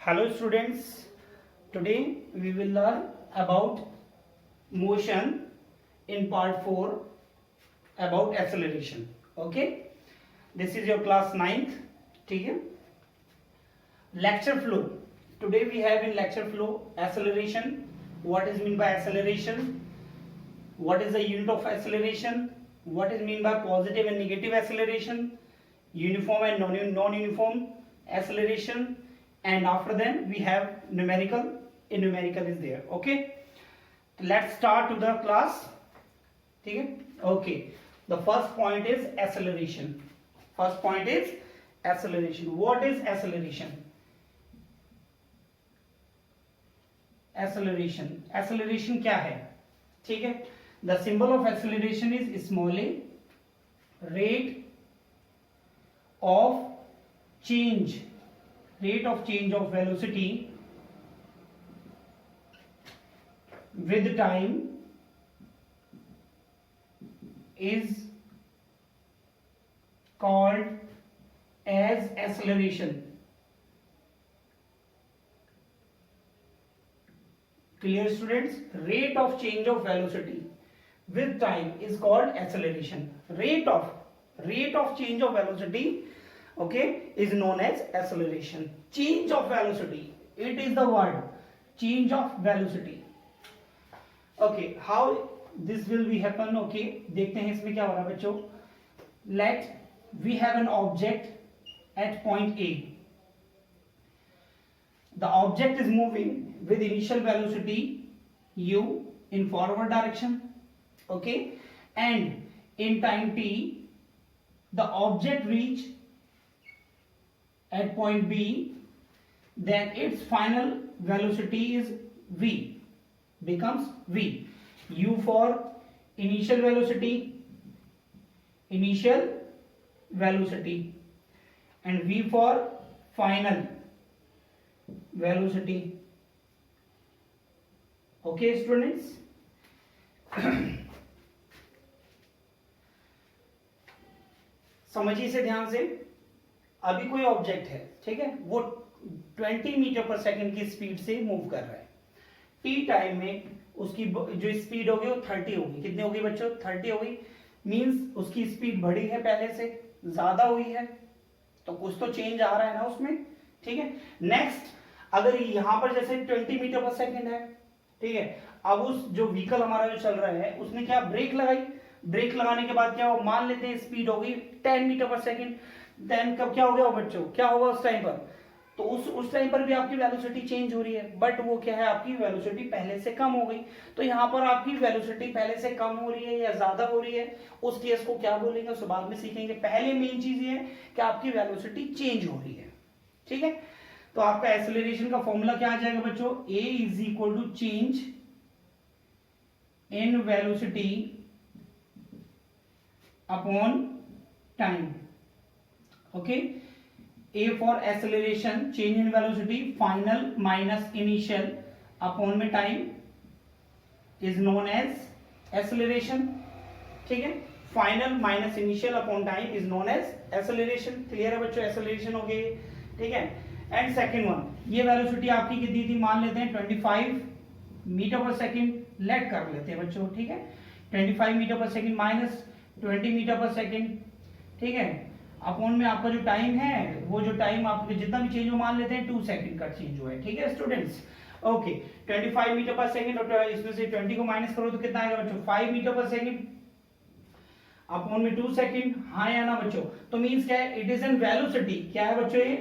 Hello students, today we will learn about motion in part 4 about acceleration. Okay, this is your class 9th. ठीक है, lecture flow. Today we have in lecture flow acceleration. What is mean by acceleration? What is the unit of acceleration? What is mean by positive and negative acceleration? Uniform and non-uniform acceleration. And after them we have numerical. A numerical is there. Okay, let's start to the class. ठीक है, okay, the first point is acceleration. First point is acceleration. What is acceleration? Acceleration क्या है? ठीक है, the symbol of acceleration is small a, rate of change of velocity with time is called as acceleration. Clear students? Rate of change of velocity with time is called acceleration. Rate of change of velocity, okay, is known as acceleration. Change of velocity, it is the word change of velocity. Okay, how this will be happen? Okay, देखते हैं इसमें क्या हो रहा है बच्चों. Let we have an object at point A. The object is moving with initial velocity u in forward direction. Okay, and in time t the object reach at point B, then its final velocity is v, becomes v. U for initial velocity and v for final velocity. Okay students, समझिए इसे ध्यान से. अभी कोई object है, ठीक है, वो 20 मीटर पर सेकंड की स्पीड से मूव कर रहा है. टी टाइम में उसकी जो स्पीड होगी वो 30 होगी. कितनी होगी बच्चों? 30 होगी. मींस उसकी स्पीड बढ़ी है, पहले से ज्यादा हुई है, तो कुछ तो चेंज आ रहा है ना उसमें. ठीक है, नेक्स्ट अगर यहां पर जैसे 20 मीटर पर सेकंड है, ठीक है, अब उस जो व्हीकल हमारा जो चल रहा है उसने क्या ब्रेक लगाई. ब्रेक लगाने के बाद क्या हो, मान लेते हैं स्पीड होगी 10 मीटर पर सेकंड. देन कब क्या हो गया बच्चों, क्या होगा उस टाइम पर? तो उस टाइम पर भी आपकी वेलोसिटी चेंज हो रही है, बट वो क्या है, आपकी वेलोसिटी पहले से कम हो गई. तो यहाँ पर आपकी वेलोसिटी पहले से कम हो रही है या ज्यादा हो रही है, उस केस को क्या बोलेंगे उस बाद में सीखेंगे. पहले मेन चीज ये है कि आपकी वेलोसिटी चेंज हो रही है. ठीक है, तो आपका एक्सेलरेशन का फॉर्मूला क्या आ जाएगा बच्चों? a is equal to change in velocity upon time. Okay, A for acceleration, change in velocity, final minus initial upon में time is known as acceleration. ठीक है, final minus initial upon time is known as acceleration. Clear है बच्चों? acceleration हो गई. ठीक है, and second one, ये वेलोसिटी आपकी कितनी थी? मान लेते हैं 25 मीटर पर सेकेंड. लेट कर लेते हैं बच्चों. ठीक है, 25 metre per second minus 20 metre per second. ठीक है, अपॉन में आपका जो टाइम है, वो जो टाइम आपके जितना भी चेंज हो, मान लेते हैं 2 सेकंड का चेंज हुआ है. ठीक है स्टूडेंट्स, ओके. 25 मीटर पर सेकंड और इसमें से 20 को माइनस करो तो कितना आएगा बच्चों? 5 मीटर पर सेकंड अपॉन में 2 सेकंड. हाँ या ना बच्चों? तो मींस क्या है, इट इज एन वेलोसिटी. क्या है बच्चों? ये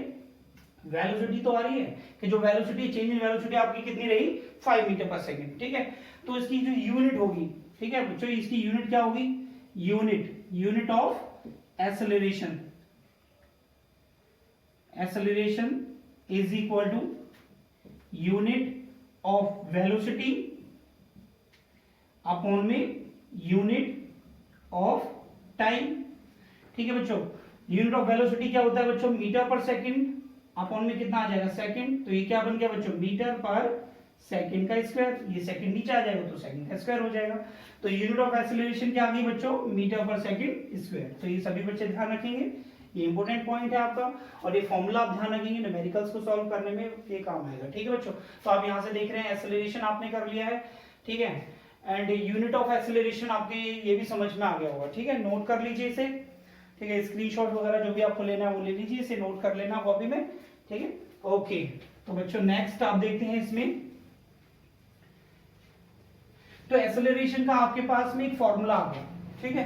वेलोसिटी तो आ रही है कि जो वेलोसिटी चेंज इन वेलोसिटी आपकी कितनी रही? 5 मीटर पर सेकंड. ठीक है, तो इसकी जो यूनिट होगी, ठीक है बच्चों, इसकी यूनिट क्या होगी? Unit of acceleration. Acceleration is equal to unit of velocity upon में unit of time. ठीक है बच्चों, यूनिट ऑफ वेलोसिटी क्या होता है बच्चों? मीटर पर सेकंड अपॉन में कितना आ जाएगा? सेकंड. तो ये क्या बन गया बच्चों? मीटर पर सेकंड का स्क्वायर. ये सेकंड नीचे आ जाएगा तो सेकंड का स्क्वायर हो जाएगा. तो यूनिट ऑफ एक्सेलरेशन क्या आ गई बच्चों? मीटर पर सेकंड स्क्वायर. तो ये सभी बच्चे ध्यान रखेंगे. ये इंपॉर्टेंट पॉइंट है आपका, और ये फॉर्मूला आप ध्यान रखेंगे न्यूमेरिकल्स को सॉल्व करने में ये काम आएगा। ठीक है बच्चों, तो आप यहाँ से देख रहे हैं एक्सेलरेशन आपने कर लिया है, ठीक है, एंड यूनिट ऑफ एक्सेलरेशन आपके ये भी समझ में आ गया होगा। ठीक है, नोट कर लीजिए इसे, ठीक है, स्क्रीनशॉट वगैरह जो भी आपको लेना है वो ले लीजिए, इसे नोट कर लेना कॉपी में। ठीक है, ओके, तो बच्चों नेक्स्ट आप देखते हैं इसमें, तो एक्सेलरेशन का आपके पास में एक फॉर्मूला आ गया। ठीक है,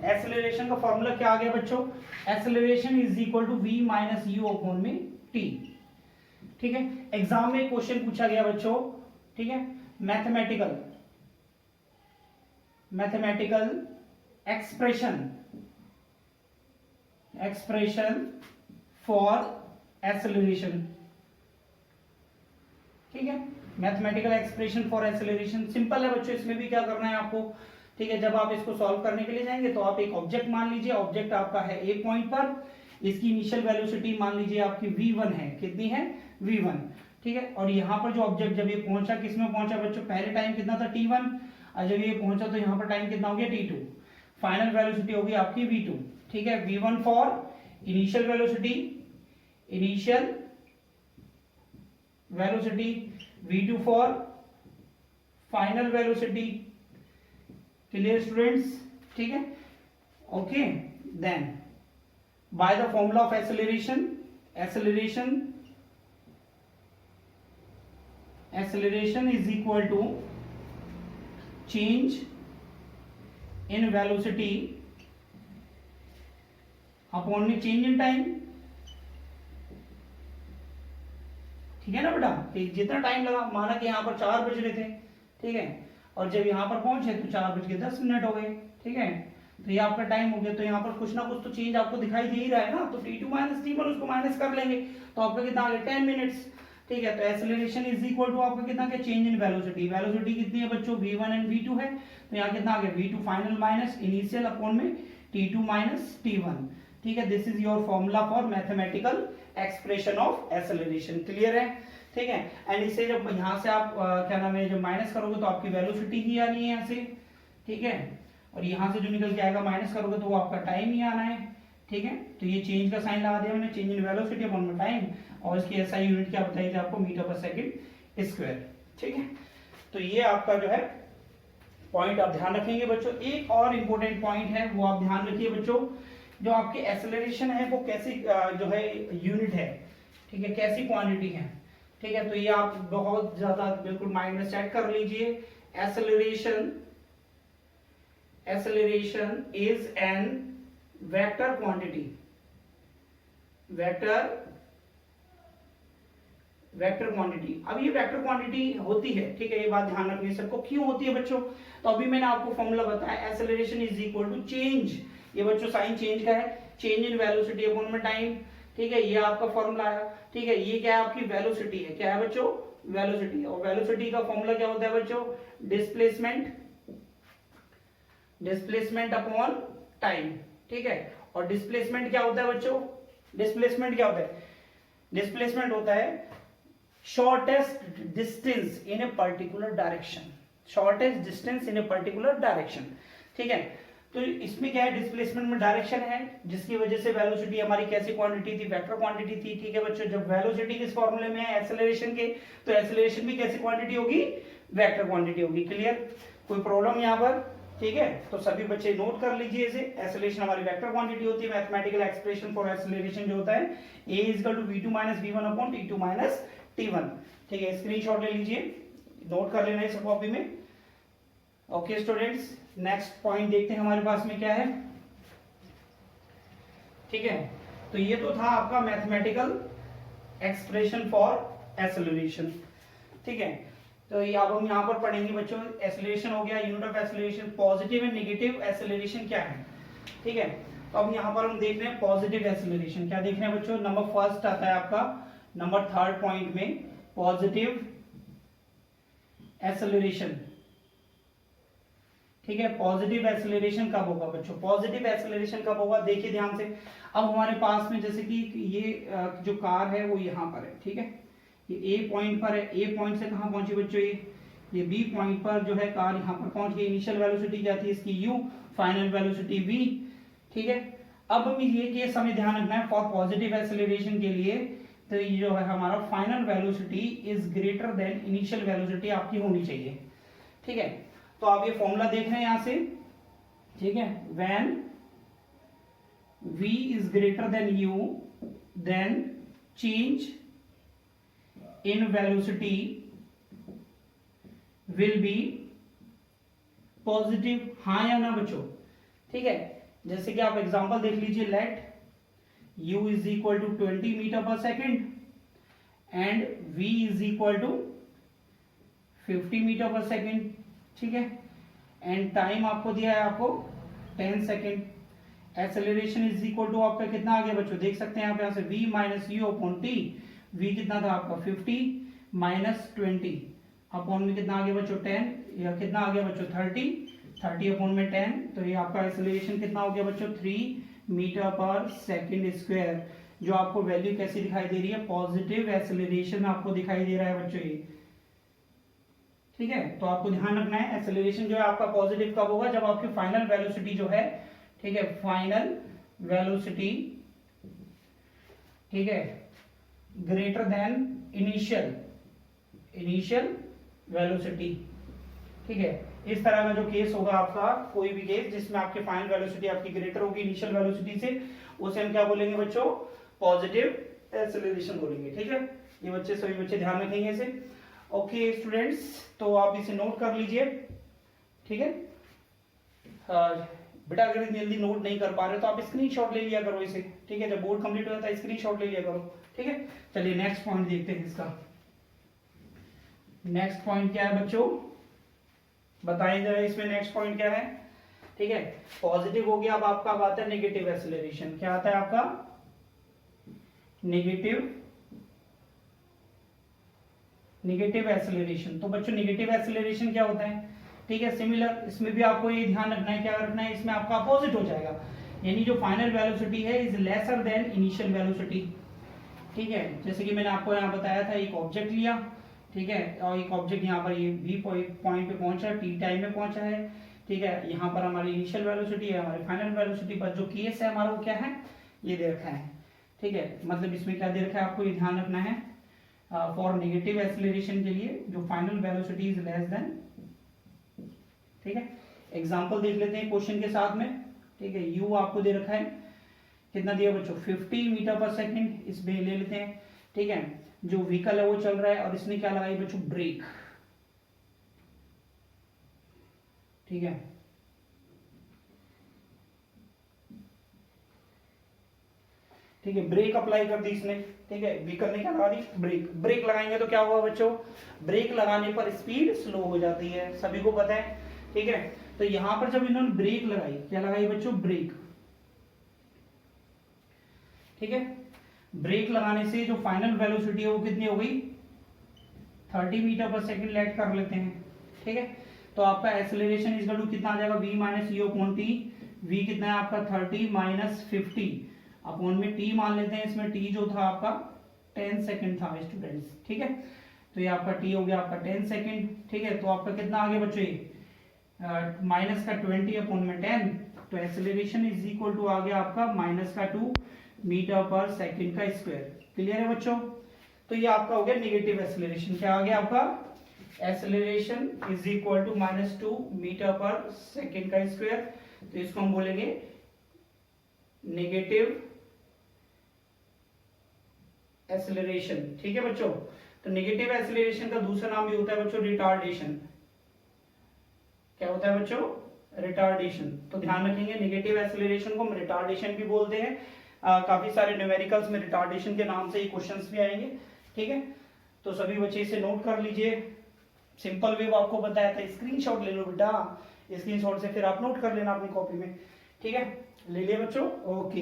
एक्सेलरेशन का फॉर्मूला क्या आ गया बच्चों, acceleration is equal to v minus u upon में t। ठीक है, एग्जाम में क्वेश्चन पूछा गया बच्चों, ठीक है, मैथमेटिकल एक्सप्रेशन फॉर एक्सेलरेशन। ठीक है, mathematical expression for acceleration simple है बच्चों, इसमें भी क्या करना है आपको। ठीक है, जब आप इसको सॉल्व करने के लिए जाएंगे तो आप एक ऑब्जेक्ट मान लीजिए, ऑब्जेक्ट आपका है ए पॉइंट पर, इसकी इनिशियल वेलोसिटी मान लीजिए आपकी v1 है, कितनी है v1। ठीक है, और यहाँ पर जो ऑब्जेक्ट जब ये पहुंचा, किसमें पहुंचा बच्चों, पहले टाइम कितना था t1, और जब ये पहुंचा तो यहाँ पर टाइम कितना हो गया t2, फाइनल वेलोसिटी होगी आपकी v2। ठीक है, v1 for initial velocity, v2 for final velocity। clear students? ठीक है, okay, then by the formula of acceleration is equal to change in velocity upon में change in time। ठीक है ना बेटा, जितना टाइम लगा, माना कि यहाँ पर 4 बज रहे थे, ठीक है, और जब यहाँ पर पहुंचे तो 4:10 हो गए। ठीक है, तो ये आपका टाइम हो गया, तो यहाँ पर कुछ ना कुछ तो चेंज आपको दिखाई दे ही रहा है ना, तो t2 माइनस t1 उसको माइनस कर लेंगे तो आपका कितना आ गया 10 मिनट्स। ठीक है, तो एक्सेलरेशन इज इक्वल टू आपका कितना, क्या, चेंज इन वेलोसिटी। वेलोसिटी कितनी है बच्चों, v1 एंड v2 है, तो यहाँ कितना आ गया v2 final minus initial upon में t2 माइनस t1। ठीक है, this is your formula for mathematical expression of acceleration. Clear है? ठीक है, एंड इसे जब यहाँ से आप क्या नाम है, जब माइनस करोगे तो आपकी वेलोसिटी ही आनी है यहाँ से। ठीक है, और यहाँ से जो निकल के आएगा माइनस करोगे तो वो आपका टाइम ही आना है। ठीक है, तो ये चेंज का साइन लगा दिया मैंने, चेंज इन वेलोसिटी अपॉन में टाइम, और इसकी एसआई यूनिट क्या बताई थी आपको, मीटर पर सेकंड स्क्वायर। ठीक है, तो ये आपका जो है पॉइंट आप ध्यान रखेंगे बच्चों। एक और इंपॉर्टेंट पॉइंट है वो आप ध्यान रखिए बच्चों, जो आपकी एक्सेलरेशन है वो कैसी जो है यूनिट है, ठीक है, कैसी क्वांटिटी है। ठीक है, तो ये आप बहुत ज्यादा बिल्कुल माइंड में सेट कर लीजिए। Acceleration is an vector quantity, vector quantity. अब ये वेक्टर क्वांटिटी होती है, ठीक है, ये बात ध्यान रखनी सबको। क्यों होती है बच्चों, तो अभी मैंने आपको फॉर्मूला बताया, acceleration is equal to change, ये बच्चों साइन चेंज का है, चेंज इन वेलोसिटी अपॉन में टाइम। ठीक है, ये आपका फॉर्मूला है। ठीक है, ये क्या है, आपकी वेलोसिटी है, क्या है बच्चों, वेलोसिटी। और वेलोसिटी का फॉर्मूला क्या होता है बच्चों, डिस्प्लेसमेंट अपॉन टाइम। ठीक है, और डिस्प्लेसमेंट क्या होता है बच्चों, डिस्प्लेसमेंट क्या होता है, डिस्प्लेसमेंट होता है shortest distance in a particular direction, shortest distance in a particular direction. ठीक है, तो इसमें क्या है, डिस्प्लेसमेंट में डायरेक्शन है, जिसकी वजह से वेलोसिटी हमारी कैसी क्वांटिटी थी, वेक्टर क्वांटिटी थी। ठीक है बच्चों, जब वेलोसिटी किस फॉर्मूले में है, एक्सेलरेशन के, तो एक्सेलरेशन भी कैसी क्वांटिटी होगी, वेक्टर क्वांटिटी होगी। क्लियर, कोई प्रॉब्लम यहाँ पर? ठीक है, तो सभी बच्चे नोट कर लीजिए इसे। एक्सेलरेशन हमारी वेक्टर क्वांटिटी होती है, मैथमेटिकल एक्सप्रेशन फॉर एक्सेलरेशन जो होता है a is equal to v2 minus v1 upon t2 minus t1। ठीक है, स्क्रीनशॉट ले लीजिए, नोट कर लेना इस कॉपी में। ओके स्टूडेंट्स, नेक्स्ट पॉइंट देखते हैं हमारे पास में क्या है। ठीक है, तो ये तो था आपका मैथमेटिकल एक्सप्रेशन फॉर एक्सेलरेशन। ठीक है, तो ये अब हम यहाँ पर पढ़ेंगे बच्चों, एक्सेलरेशन हो गया, unit of acceleration, positive and negative acceleration क्या है। ठीक है, तो अब यहाँ पर हम देख रहे हैं पॉजिटिव एक्सेलरेशन। क्या देख रहे हैं बच्चों, नंबर फर्स्ट आता है आपका, नंबर थर्ड पॉइंट में पॉजिटिव एक्सेलरेशन। ठीक है, पॉजिटिव एक्सेलरेशन कब होगा बच्चों, पॉजिटिव एक्सेलरेशन कब होगा, देखिए ध्यान से। अब हमारे पास में जैसे कि ये जो कार है वो यहाँ पर है, ठीक है, ये ए पॉइंट पर है, ए पॉइंट से कहाँ पहुंची बच्चों, ये बी पॉइंट पर जो है कार यहाँ पर पहुंच गई। इनिशियल वेलोसिटी क्या थी इसकी u, फाइनल वेलोसिटी v। ठीक है, अब हम ये केस हमें ध्यान रखना है फॉर पॉजिटिव एक्सेलरेशन के लिए, तो ये जो है हमारा final velocity is greater than initial velocity आपकी होनी चाहिए। ठीक है, तो आप ये फॉर्मूला देख रहे हैं यहां से, ठीक है, when v is greater than u then change in velocity will be positive, हाँ या ना बच्चों। ठीक है, जैसे कि आप एग्जांपल देख लीजिए, let u is equal to 20 metre per second and v is equal to 50 metre per second. ठीक है, एंड टाइम आपको दिया है आपको 10 second. Acceleration is equal to आपका कितना आ गया बच्चों, देख सकते हैं आप यहाँ से v minus u upon T. v कितना था आपका 50 माइनस 20 अपॉन में कितना आ गया बच्चों 10, या कितना आ गया बच्चों 30 अपॉन में 10, तो ये आपका एक्सेलरेशन कितना हो गया बच्चों 3 मीटर पर सेकेंड स्क्वायर। जो आपको वैल्यू कैसी दिखाई दे रही है, पॉजिटिव एक्सेलरेशन आपको दिखाई दे रहा है बच्चों ये। ठीक है, तो आपको ध्यान रखना है एक्सेलरेशन जो है आपका पॉजिटिव कब होगा, जब आपकी फाइनल वेलोसिटी जो है, ठीक है, फाइनल वेलोसिटी, ठीक है, ग्रेटर देन इनिशियल वेलोसिटी। ठीक है, इस तरह का जो केस होगा आपका, कोई भी केस जिसमें आपकी फाइनल वेलोसिटी आपकी ग्रेटर होगी इनिशियल वेलोसिटी से, उसे हम क्या बोलेंगे बच्चों, पॉजिटिव एक्सेलरेशन बोलेंगे। ठीक है, ये बच्चे सभी बच्चे ध्यान रखेंगे इसे। ओके स्टूडेंट्स, तो आप इसे नोट कर लीजिए। ठीक है, बेटा अगर जल्दी नोट नहीं कर पा रहे तो आप स्क्रीनशॉट ले लिया करो इसे। ठीक है, जब बोर्ड कंप्लीट हो जाता है स्क्रीनशॉट ले लिया करो। ठीक है, चलिए नेक्स्ट पॉइंट देखते हैं इसका। नेक्स्ट पॉइंट क्या है बच्चों, बताइए जरा इसमें नेक्स्ट पॉइंट क्या है। ठीक है, पॉजिटिव हो गया, अब आपका अब आता है नेगेटिव एक्सेलरेशन। क्या आता है आपका, नेगेटिव एक्सेलरेशन। तो बच्चों नेगेटिव एक्सेलरेशन क्या होता है, ठीक है, सिमिलर, इसमें भी आपको ये ध्यान रखना है, क्या रखना है, इसमें आपका अपोजिट हो जाएगा, यानी जो फाइनल वेलोसिटी है is lesser than initial velocity. ठीक है, जैसे कि मैंने आपको यहाँ बताया था, एक ऑब्जेक्ट लिया, ठीक है, और एक ऑब्जेक्ट यहाँ पर ये v पॉइंट पे पहुंचा, t टाइम में पहुंचा है। ठीक है, यहाँ पर हमारी इनिशियल वेलोसिटी है, हमारे फाइनल वेलोसिटी पर जो केस है हमारा वो क्या है, ये दे रखा है। ठीक है, मतलब इसमें क्या दे रखा है, आपको ये ध्यान रखना है फॉर नेगेटिव एक्सेलरेशन के लिए जो final velocity is less than. ठीक है, एग्जांपल देख लेते हैं क्वेश्चन के साथ में। ठीक है, u आपको दे रखा है, कितना दिया बच्चों 50 मीटर पर सेकंड, इसमें ले लेते हैं। ठीक है, जो व्हीकल है वो चल रहा है और इसने क्या लगाई बच्चों, ब्रेक। ठीक है, ठीक है, ब्रेक अप्लाई कर दी इसने। ठीक है, व्हीकल ने क्या लगा दी, ब्रेक लगाएंगे तो क्या हुआ बच्चों, ब्रेक लगाने पर स्पीड स्लो हो जाती है, सभी को पता है। ठीक है, तो यहां पर जब इन्होंने ब्रेक लगाई, क्या लगाई बच्चों, ब्रेक। ठीक है, ब्रेक लगाने से जो फाइनल वेलोसिटी है वो कितनी हो गई, 30 मीटर पर सेकंड लेट कर लेते हैं। ठीक है, तो आपका एक्सेलरेशन इज इक्वल टू कितना आ जाएगा, v minus u upon T. v कितना है आपका 30 माइनस 50 अपॉन में t मान लेते हैं, इसमें t जो था आपका 10 सेकंड था स्टूडेंट्स। ठीक है, तो ये आपका t हो गया आपका 10 सेकंड। ठीक है, तो आपका कितना आ गया बच्चों, ये माइनस का 20 अपॉन में 10, तो एक्सेलरेशन इज इक्वल टू आ गया आपका माइनस का 2 मीटर पर सेकंड का स्क्वायर। क्लियर है बच्चों, तो ये आपका हो गया नेगेटिव एक्सेलरेशन। क्या आ गया आपका, acceleration is equal to -2 metre पर सेकंड का स्क्वायर, तो इसको हम बोलेंगे नेगेटिव एक्सेलरेशन। ठीक है बच्चों, तो नेगेटिव एक्सेलरेशन का दूसरा नाम भी होता है बच्चों रिटार्डेशन। क्या होता है बच्चों, रिटार्डेशन। तो ध्यान रखेंगे नेगेटिव एक्सेलरेशन को हम रिटार्डेशन भी बोलते हैं। काफी सारे न्यूमेरिकल्स में रिटार्डेशन के नाम से ही क्वेश्चंस भी आएंगे। ठीक है, तो सभी बच्चे इसे नोट कर लीजिए। सिंपल वे आपको बताया था, स्क्रीनशॉट ले लो बेटा, स्क्रीनशॉट से फिर आप नोट कर लेना अपनी कॉपी में। ठीक है, ले लिया बच्चों, ओके।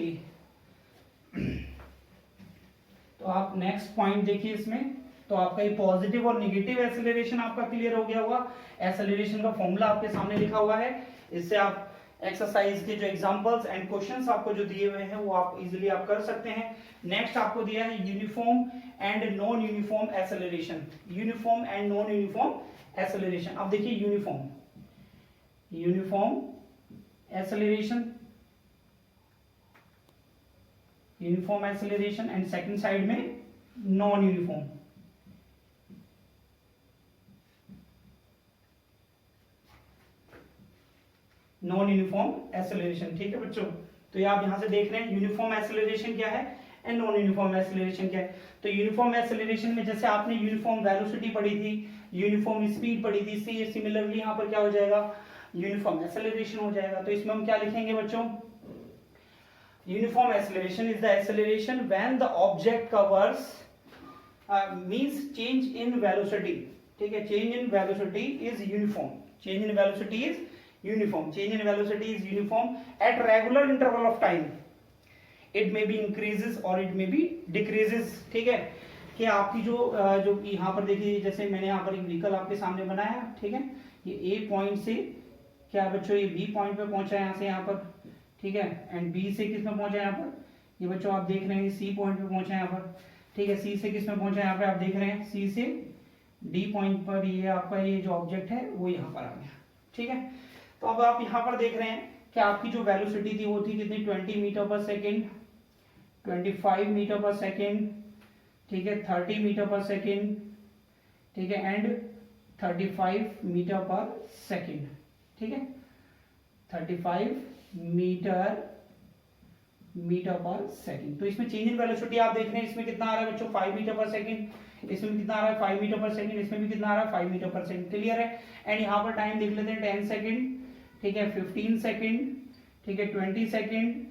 तो आप नेक्स्ट पॉइंट देखिए इसमें, तो आपका ये पॉजिटिव और नेगेटिव एक्सेलरेशन आपका क्लियर हो गया होगा। एक्सेलरेशन का फॉर्मूला आपके सामने लिखा हुआ है, इससे आप एक्सरसाइज के जो एग्जांपल्स एंड क्वेश्चंस आपको जो दिए हुए हैं वो आप इजीली आप कर सकते हैं। नेक्स्ट आपको दिया है uniform and non uniform acceleration. Uniform and non uniform acceleration. अब देखिए uniform acceleration, uniform acceleration, and second side में non uniform. Non uniform acceleration, ठीक है बच्चों। तो ये आप यहां से देख रहे हैं यूनिफॉर्म एक्सेलरेशन क्या है एंड नॉन यूनिफॉर्म एक्सेलरेशन क्या है। तो यूनिफॉर्म एक्सेलरेशन में जैसे आपने यूनिफॉर्म वेलोसिटी पढ़ी थी, यूनिफॉर्म स्पीड पढ़ी थी, सिमिलरली यहाँ पर क्या हो जाएगा, यूनिफॉर्म एक्सेलरेशन हो जाएगा। तो इसमें हम क्या लिखेंगे बच्चों, uniform acceleration is the acceleration when the object covers means change in velocity, ठीक है, change in velocity is uniform, change in velocity is uniform, change in velocity is uniform at regular interval of time, it may be increases और it may be decreases, ठीक है। कि आपकी जो यहाँ पर देखिए, जैसे मैंने यहाँ पर एक व्हीकल आपके सामने बनाया, ठीक है, ये ए पॉइंट से क्या बच्चों ये बी पॉइंट पे पहुंचा है यहाँ से यहाँ पर, ठीक है, एंड बी से किस में पहुंचा है यहाँ पर, ये बच्चों आप देख रहे हैं सी पॉइंट पे पहुंचा है यहाँ पर, ठीक है, सी से किस में पहुंचा है यहाँ पे आप देख रहे हैं, सी से डी पॉइंट पर ये आपका ये जो ऑब्जेक्ट है वो यहाँ पर आ गया, ठीक है। तो अब आप यहाँ पर देख रहे हैं कि आपकी जो वेलोसिटी थी वो थी कितनी, 20 metre per second, 25 metre per second, ठीक है, 30 मीटर पर सेकेंड, ठीक है, एंड 35 मीटर पर सेकेंड, ठीक है, 35 मीटर पर सेकेंड। तो इसमें चेंज इन वेलोसिटी आप देख रहे हैं, इसमें कितना आ रहा है बच्चों, 5 मीटर पर सेकेंड, इसमें भी कितना आ रहा है 5 मीटर पर सेकेंड, इसमें भी कितना आ रहा है 5 मीटर पर सेकेंड, क्लियर है। एंड यहाँ पर टाइम देख लेते हैं 10 सेकेंड, ठीक है, 15 सेकेंड, ठीक है, 20 सेकेंड,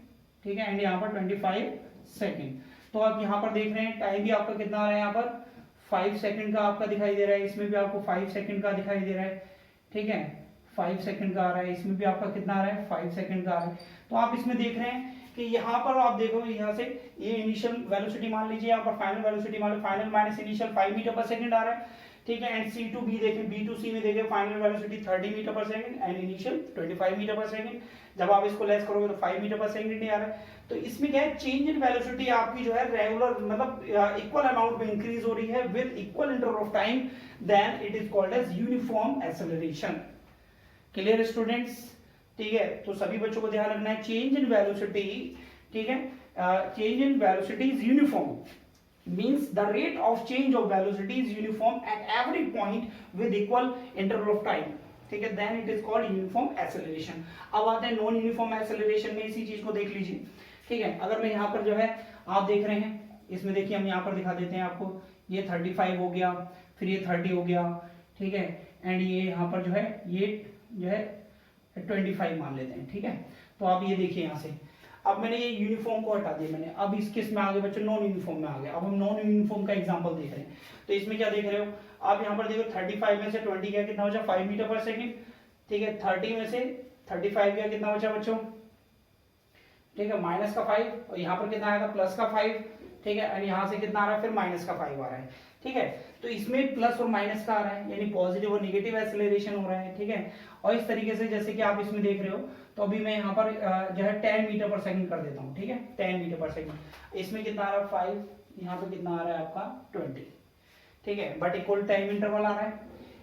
ठीक है, एंड यहाँ पर 25 सेकेंड। तो आप यहाँ पर देख रहे हैं टाइम भी आपका कितना आ रहा है, यहाँ पर 5 सेकेंड का आपका दिखाई दे रहा है, इसमें भी आपको 5 सेकेंड का दिखाई दे रहा है, ठीक है, 5 सेकेंड का आ रहा है, इसमें भी आपका कितना आ रहा है 5 सेकेंड का आ रहा है। तो आप इसमें देख रहे हैं कि यहाँ पर आप देखो, यहाँ से ये इनिशियल वेलोसिटी मान लीजिए, यहाँ पर फाइनल वेलोसिटी मान लो, फाइनल माइनस इनिशियल 5 मीटर पर सेकंड आ रहा है, ठीक है, एंड सी टू बी देखें, बी टू सी में देखें फाइनल वेलोसिटी 30 मीटर पर सेकंड एंड इनिशियल 25 मीटर पर सेकंड। जब आप इसको लेस करोगे तो 5 मीटर पर सेकंड नहीं आ रहा है। तो इसमें क्या है, चेंज इन वेलोसिटी आपकी जो है रेगुलर मतलब इक्वल अमाउंट में इंक्रीज हो रही है with equal interval of time, then it is called as uniform acceleration. Clear students, ठीक है। तो सभी बच्चों को ध्यान रखना है, चेंज इन वेलोसिटी, ठीक है, change in velocity is uniform means the rate of change of velocity is uniform at every point with equal interval of time, ठीक है, then it is called uniform acceleration। अब आते हैं non uniform acceleration में, इसी चीज को देख लीजिए, ठीक है। अगर मैं यहाँ पर जो है आप देख रहे हैं, इसमें देखिए हम यहाँ पर दिखा देते हैं आपको, ये 35 हो गया, फिर ये 30 हो गया, ठीक है, एंड ये यहाँ पर जो है ये जो है 25 मान लेते हैं, ठीक है। तो आप ये देखिए यहाँ से, अब मैंने ये यूनिफॉर्म को हटा दिया मैंने, अब इस केस में आगे बच्चों नॉन यूनिफॉर्म में आ गया। अब हम नॉन यूनिफॉर्म का एग्जांपल देख रहे हैं। तो इसमें क्या देख रहे हो आप, यहाँ पर देखो 35 में से 20 गया कितना बचा, 5 मीटर पर सेकंड, ठीक है, 30 में से 35 गया कितना बचा बच्चों, ठीक है, माइनस का 5, और यहाँ पर कितना आएगा प्लस का 5, ठीक है, और यहाँ से कितना आ रहा है फिर माइनस का 5 आ रहा है, ठीक है। तो इसमें प्लस और माइनस का आ रहा है, यानी पॉजिटिव और नेगेटिव एक्सेलरेशन हो रहा है, ठीक है। और इस तरीके से जैसे कि आप इसमें देख रहे हो, तो अभी मैं यहाँ पर जो है 10 मीटर पर सेकंड कर देता हूँ, ठीक है, 10 मीटर पर सेकंड। इसमें कितना आ रहा है 5, यहाँ पे कितना आ रहा है आपका 20, ठीक है, बट इक्वल टाइम इंटरवल आ रहा है।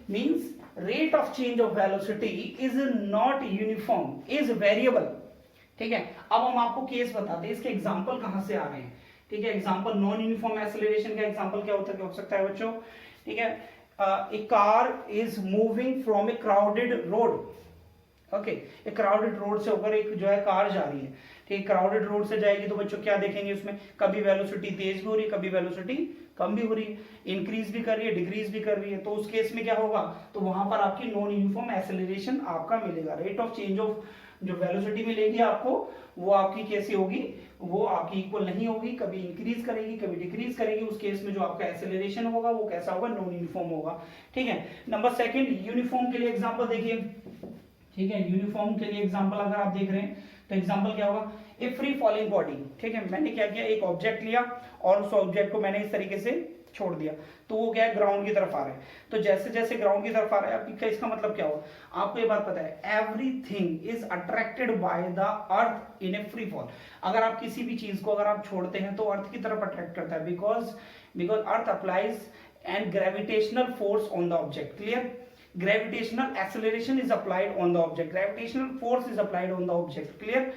Means rate of change of velocity is not uniform, is variable, ठीक है। अब हम आपको केस बताते हैं, इसके एग्जाम्पल कहाँ से आ रहे हैं, ठीक है। एग्जाम्पल नॉन यूनिफॉर्म एक्सेलरेशन का एग्जाम्पल क्या हो सकता है बच्चों, ठीक है। A car is moving from a crowded road, okay, एक क्राउडेड रोड से होकर एक जो है कार जा रही है, ठीक, क्राउडेड रोड से जाएगी तो बच्चों क्या देखेंगे उसमें, कभी वेलोसिटी तेज भी हो रही है, कभी वेलोसिटी कम भी हो रही है, इंक्रीज भी कर रही है, डिक्रीज भी कर रही है। तो उस केस में क्या होगा, तो वहां पर आपकी नॉन यूनिफॉर्म एक्सेलरेशन आपका मिलेगा, रेट ऑफ चेंज ऑफ जो वेलोसिटी मिलेगी आपको, वो आपकी कैसी होगी, वो आपकी इक्वल नहीं होगी, कभी इंक्रीज करेगी कभी डिक्रीज करेगी। उस केस में जो आपका एक्सेलरेशन होगा वो कैसा होगा, नॉन यूनिफॉर्म होगा, ठीक है। नंबर सेकंड, यूनिफॉर्म के लिए एग्जांपल देखिए, ठीक है, यूनिफॉर्म के लिए एग्जांपल अगर आप देख रहे हैं तो एग्जांपल क्या होगा, ए फ्री फॉलिंग बॉडी, ठीक है। मैंने क्या किया, एक ऑब्जेक्ट लिया और उस ऑब्जेक्ट को मैंने इस तरीके से छोड़ दिया, तो वो क्या है ग्राउंड की तरफ आ रहा है। तो जैसे जैसे ग्राउंड की तरफ आ रहा है, आपकी इसका मतलब क्या हुआ, आपको ये बात पता है, everything is attracted by the earth in A free fall. अगर आप किसी भी चीज को अगर आप छोड़ते हैं तो अर्थ की तरफ अट्रैक्ट करता है, because earth applies and gravitational force on the object, clear. Gravitational acceleration is applied on the object, gravitational force is applied on the object, clear,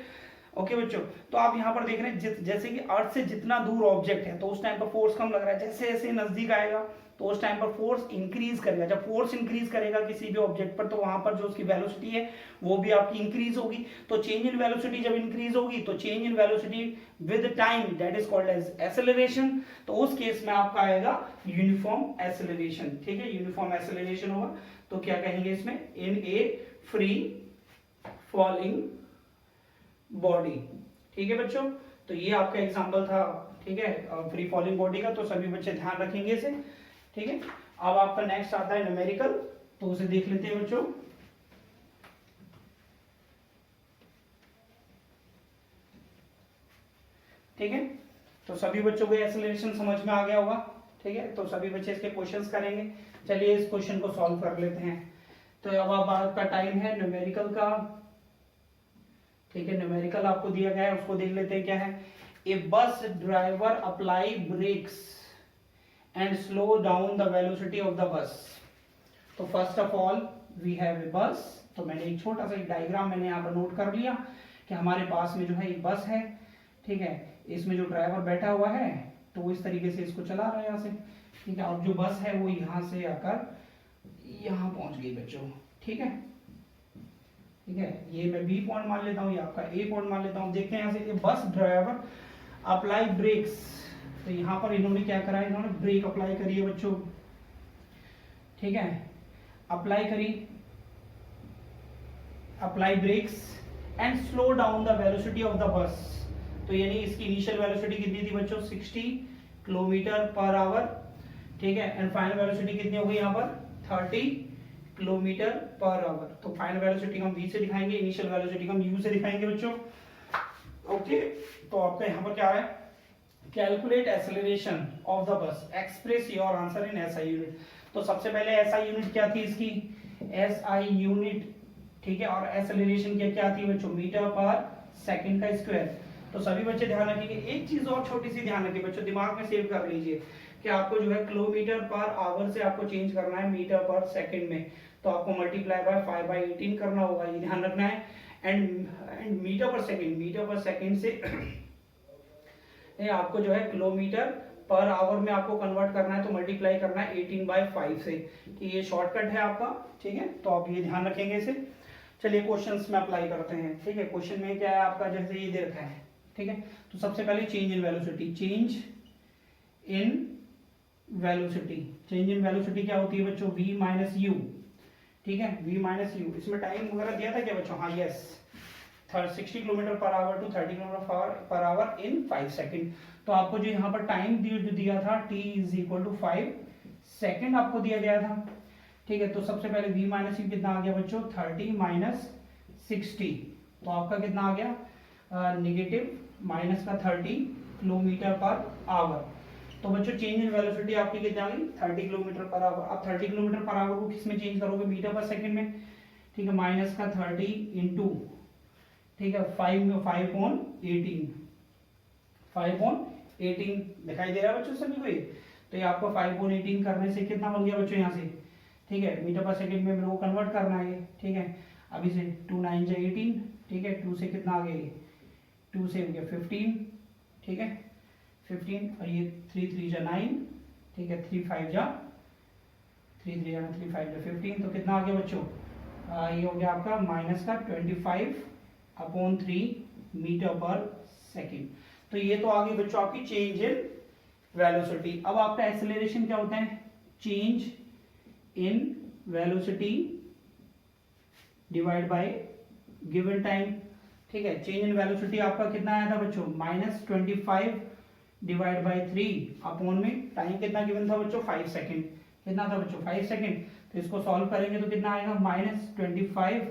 okay बच्चों, तो आप यहाँ पर देख रहे हैं जैसे कि अर्थ से जितना दूर ऑब्जेक्ट है तो उस टाइम पर फोर्स कम लग रहा है, जैसे जैसे नजदीक आएगा तो उस टाइम पर फोर्स इंक्रीज करेगा। जब फोर्स इंक्रीज करेगा किसी भी ऑब्जेक्ट पर तो वहां पर जो उसकी वेलोसिटी है वो भी आपकी इंक्रीज होगी। तो चेंज इन वेलोसिटी जब इंक्रीज होगी तो change in velocity with time that is called as acceleration. तो उस केस में आपका आएगा यूनिफॉर्म एक्सेलरेशन। ठीक है, यूनिफॉर्म एक्सेलरेशन होगा। तो क्या कहेंगे इसमें, इन ए फ्री फॉलिंग बॉडी। ठीक है बच्चों, तो ये आपका एग्जांपल था। ठीक है, फ्री फॉलिंग बॉडी का, तो सभी बच्चे ध्यान रखेंगे इसे। ठीक है, अब आपका नेक्स्ट आता है न्यूमेरिकल, तो उसे देख लेते हैं बच्चों। ठीक है, तो सभी बच्चों को एक्सेलरेशन समझ में आ गया होगा। ठीक है, तो सभी बच्चे इसके क्वेश्चंस करेंगे। चलिए इस क्वेश्चन को सॉल्व कर लेते हैं। तो अब आपका टाइम है न्यूमेरिकल का। ठीक है, न्यूमेरिकल आपको दिया गया है, उसको देख लेते हैं क्या है। A bus driver apply brakes and slow down the velocity of the bus. तो first of all we have a bus. तो मैंने एक छोटा सा एक डायग्राम मैंने यहाँ पर नोट कर लिया कि हमारे पास में जो है एक बस है। ठीक है, इसमें जो ड्राइवर बैठा हुआ है तो वो इस तरीके से इसको चला रहा है यहाँ से। ठीक है, अब जो बस है वो यहाँ से आकर यहाँ पहुंच गई बच्चों। ठीक है, ठीक है, ये मैं बी पॉइंट मान लेता हूँ, ये आपका ए पॉइंट मान लेता हूँ। देखते हैं यहाँ से, बस ड्राइवर अप्लाई ब्रेक्स। तो यहाँ पर इन्होंने क्या करा है, इन्होंने ब्रेक अप्लाई करी है बच्चों। ठीक है, अप्लाई करी, apply brakes and slow down the velocity of the bus. तो यानी इसकी इनिशियल वेलोसिटी कितनी थी बच्चों, 60 किलोमीटर पर आवर। ठीक है, एंड फाइनल वेलोसिटी कितनी होगी यहाँ पर, 30 किलोमीटर पर आवर। तो फाइनल वेलोसिटी हम v से दिखाएंगे, इनिशियल वेलोसिटी हम u से दिखाएंगे बच्चों। ओके, तो आपका यहाँ पर क्या है, कैलकुलेट एक्सेलरेशन ऑफ द बस, express your answer in SI unit. तो सबसे पहले एसआई यूनिट क्या थी इसकी, एसआई यूनिट। ठीक है, और एक्सेलरेशन क्या थी बच्चों, मीटर पर सेकंड का स्क्वायर। तो सभी बच्चे ध्यान रखेंगे, एक चीज और छोटी सी ध्यान रखिए बच्चों, दिमाग में सेव कर लीजिए कि आपको जो है किलोमीटर पर आवर से आपको चेंज करना है मीटर पर सेकंड में। तो आपको मल्टीप्लाई बाय 5/18 करना होगा, ये ध्यान रखना है। एंड मीटर पर सेकंड से आपको जो है किलोमीटर पर आवर में आपको कन्वर्ट करना है, तो मल्टीप्लाई करना है 18/5 से। कि ये शॉर्टकट है आपका। ठीक है, तो आप ये ध्यान रखेंगे इसे। चलिए क्वेश्चंस में अप्लाई करते हैं। ठीक है, क्वेश्चन में क्या है आपका, जैसे ये दे रखा है। ठीक है, तो सबसे पहले change in velocity, change in velocity. Change in velocity क्या होती है बच्चों, v माइनस यू। ठीक है, v माइनस यू। इसमें टाइम वगैरह दिया था क्या बच्चों, हाँ यस, 60 किलोमीटर पर आवर टू 30 किलोमीटर पर आवर इन 5 सेकंड। तो आपको जो यहाँ पर टाइम दिया था t is equal to 5 second आपको दिया गया था। ठीक है, तो सबसे पहले v माइनस यू कितना आ गया बच्चों, 30 माइनस 60। तो आपका कितना आ गया, नेगेटिव माइनस का 30 किलोमीटर पर आवर। तो बच्चों चेंज इन वेलोसिटी आपकी कितनी आ गई, 30 किलोमीटर पर आवर। अब 30 किलोमीटर पर आवर को किस में चेंज करोगे, मीटर पर सेकंड में। ठीक है, माइनस का 30 इंटू, ठीक है, 5/18 दिखाई दे रहा है बच्चों सभी को ये। तो ये आपको 5/18 करने से कितना बन गया बच्चों यहाँ से। ठीक है, मीटर पर सेकंड में मेरे को कन्वर्ट करना है। ठीक है, अब इसे 2 9 जा 18। ठीक है, 2 से कितना आ गया, 2 से हो गया 15। ठीक है, 15, और ये 3 3 जा 9। ठीक है, 3 5 जा 15। तो कितना आ गया बच्चों, ये हो गया आपका माइनस का 25/3 मीटर पर सेकंड। तो ये तो आ गई बच्चों आपकी चेंज इन वेलोसिटी। अब आपका एक्सेलरेशन क्या होता है, change in velocity divide by given time. ठीक है, चेंज इन वेलोसिटी आपका कितना आया था बच्चों, -25 डिवाइड बाय 3 अपॉन में टाइम कितना गिवन था बच्चों, 5 सेकंड। कितना था बच्चों, 5 सेकंड। तो इसको सॉल्व करेंगे तो कितना आएगा, -25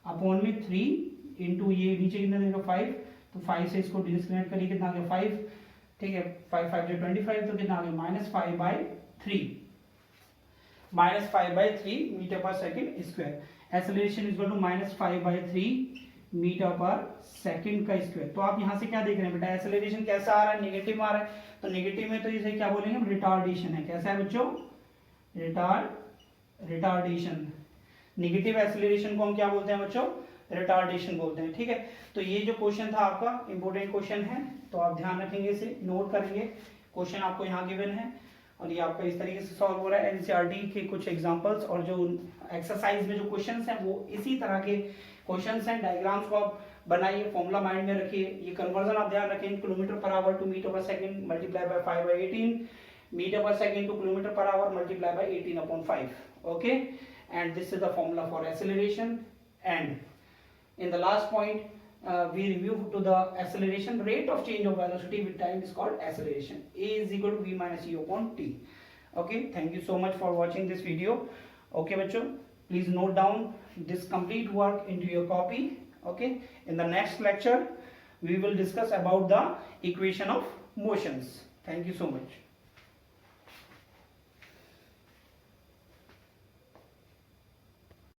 अपॉन में 3 इंटू ये नीचे कितना देगा 5। तो 5 से इसको डिस्कनेक्ट करिए, कितना आ गया 5। ठीक है, 5 5 जो 25, तो कितना आ गया -5/3 मीटर पर second square. Acceleration equal to -5/3 metre पर सेकंड का स्क्वायर। तो आप यहाँ से क्या देख रहे हैं बेटा, एक्सेलरेशन कैसा आ रहा है, नेगेटिव आ रहा है। तो नेगेटिव में तो इसे क्या बोलेंगे, रिटार्डेशन है। कैसा है बच्चों, रिटार्डेशन। नेगेटिव एक्सेलरेशन को हम क्या बोलते हैं बच्चों, रिटार्डेशन बोलते हैं, ठीक है। तो ये जो क्वेश्चन था आपका इंपॉर्टेंट क्वेश्चन है, तो आप ध्यान रखेंगे, इसे नोट करेंगे। क्वेश्चन आपको यहाँ गिवन है और ये आपका इस तरीके से सॉल्व हो रहा है। एनसीईआरटी के कुछ एग्जांपल्स और जो एक्सरसाइज में जो क्वेश्चंस हैं वो इसी तरह के क्वेश्चंस हैं। डायग्राम्स को आप बनाइए, फॉर्मूला माइंड में रखिए। ये कन्वर्जन आप ध्यान रखें, किलोमीटर पर आवर टू मीटर पर सेकंड मल्टीप्लाई बाय 5/18, मीटर per second to kilometer per hour multiply by 18/5. Okay, and this is the formula for acceleration. And in the last point, we review to the acceleration rate of change of velocity with time is called acceleration. A is equal to v minus u upon t. Okay, thank you so much for watching this video. Okay बच्चों, please note down this complete work into your copy. Okay, in the next lecture we will discuss about the equation of motions. Thank you so much.